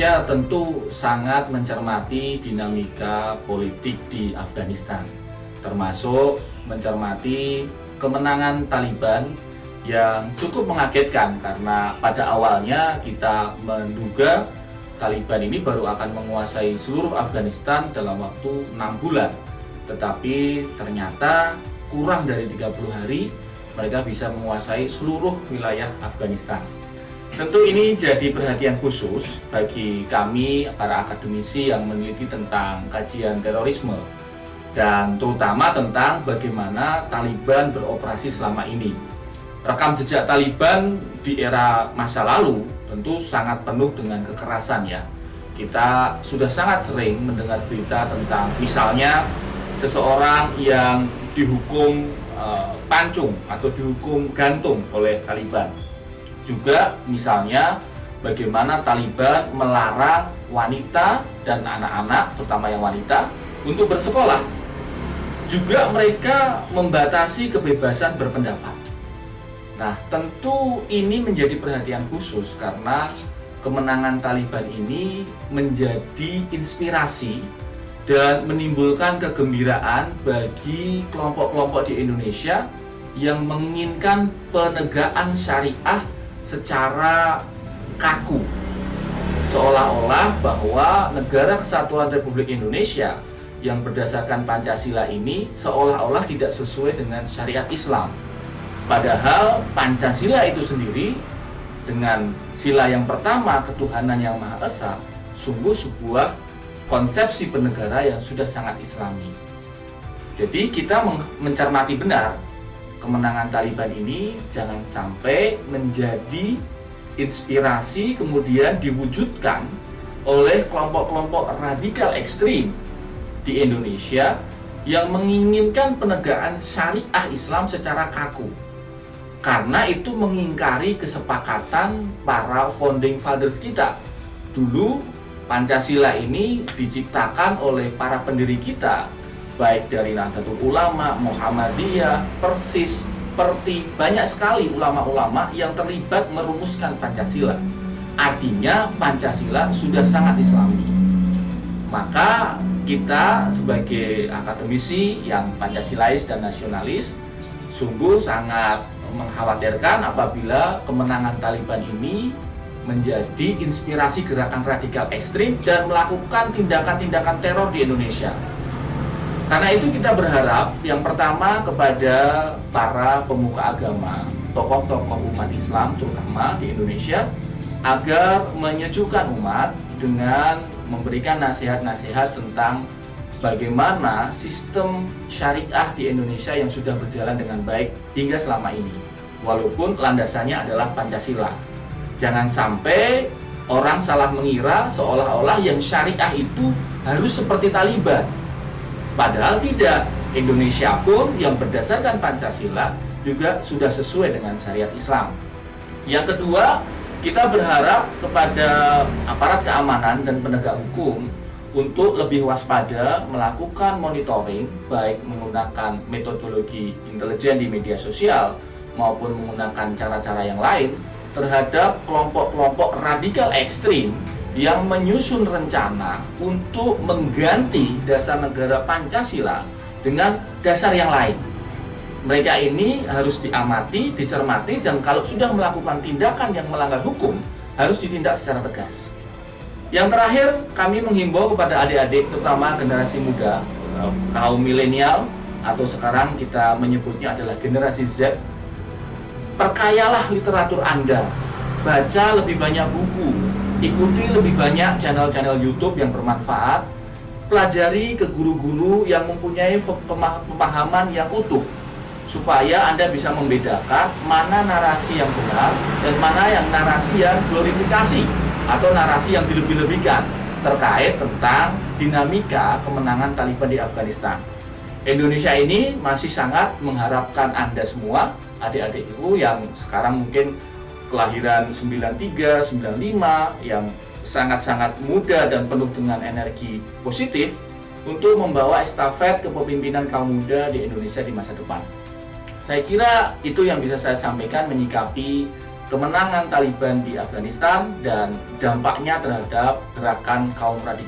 Indonesia tentu sangat mencermati dinamika politik di Afghanistan, termasuk mencermati kemenangan Taliban yang cukup mengagetkan karena pada awalnya kita menduga Taliban ini baru akan menguasai seluruh Afghanistan dalam waktu 6 bulan. Tetapi ternyata kurang dari 30 hari mereka bisa menguasai seluruh wilayah Afghanistan. Tentu ini jadi perhatian khusus bagi kami para akademisi yang meneliti tentang kajian terorisme dan terutama tentang bagaimana Taliban beroperasi selama ini. Rekam jejak Taliban di era masa lalu tentu sangat penuh dengan kekerasan ya. Kita sudah sangat sering mendengar berita tentang misalnya seseorang yang dihukum pancung atau dihukum gantung oleh Taliban. Juga misalnya bagaimana Taliban melarang wanita dan anak-anak, terutama yang wanita, untuk bersekolah. Juga mereka membatasi kebebasan berpendapat. Nah, tentu ini menjadi perhatian khusus karena kemenangan Taliban ini menjadi inspirasi dan menimbulkan kegembiraan bagi kelompok-kelompok di Indonesia yang menginginkan penegakan syariah secara kaku, seolah-olah bahwa negara kesatuan Republik Indonesia yang berdasarkan Pancasila ini seolah-olah tidak sesuai dengan syariat Islam. Padahal Pancasila itu sendiri dengan sila yang pertama, ketuhanan yang Maha Esa, sungguh sebuah konsepsi bernegara yang sudah sangat Islami. Jadi kita mencermati benar kemenangan Taliban ini jangan sampai menjadi inspirasi kemudian diwujudkan oleh kelompok-kelompok radikal ekstrim di Indonesia yang menginginkan penegakan syariah Islam secara kaku. Karena itu mengingkari kesepakatan para founding fathers kita. Dulu Pancasila ini diciptakan oleh para pendiri kita, baik dari Nahdlatul Ulama, Muhammadiyah, Persis, Perti, banyak sekali ulama-ulama yang terlibat merumuskan Pancasila. Artinya Pancasila sudah sangat Islami. Maka kita sebagai akademisi yang Pancasilais dan nasionalis sungguh sangat mengkhawatirkan apabila kemenangan Taliban ini menjadi inspirasi gerakan radikal ekstrim dan melakukan tindakan-tindakan teror di Indonesia. Karena itu kita berharap yang pertama kepada para pemuka agama, tokoh-tokoh umat Islam terutama di Indonesia, agar menyejukkan umat dengan memberikan nasihat-nasihat tentang bagaimana sistem syariah di Indonesia yang sudah berjalan dengan baik hingga selama ini. Walaupun landasannya adalah Pancasila. Jangan sampai orang salah mengira seolah-olah yang syariah itu harus seperti Taliban. Padahal tidak, Indonesia pun yang berdasarkan Pancasila juga sudah sesuai dengan syariat Islam. Yang kedua, kita berharap kepada aparat keamanan dan penegak hukum untuk lebih waspada melakukan monitoring, baik menggunakan metodologi intelijen di media sosial maupun menggunakan cara-cara yang lain terhadap kelompok-kelompok radikal ekstrim yang menyusun rencana untuk mengganti dasar negara Pancasila dengan dasar yang lain. Mereka ini harus diamati, dicermati, dan kalau sudah melakukan tindakan yang melanggar hukum, harus ditindak secara tegas. Yang terakhir, kami menghimbau kepada adik-adik, terutama generasi muda, kaum milenial, atau sekarang kita menyebutnya adalah generasi Z. Perkayalah literatur Anda, baca lebih banyak buku, ikuti lebih banyak channel-channel YouTube yang bermanfaat, pelajari ke guru-guru yang mempunyai pemahaman yang utuh, supaya Anda bisa membedakan mana narasi yang benar dan mana yang narasi yang glorifikasi atau narasi yang dilebih-lebihkan terkait tentang dinamika kemenangan Taliban di Afghanistan. Indonesia ini masih sangat mengharapkan Anda semua, adik-adikku yang sekarang mungkin kelahiran 93, 95, yang sangat-sangat muda dan penuh dengan energi positif untuk membawa estafet kepemimpinan kaum muda di Indonesia di masa depan. Saya kira itu yang bisa saya sampaikan menyikapi kemenangan Taliban di Afghanistan dan dampaknya terhadap gerakan kaum radikal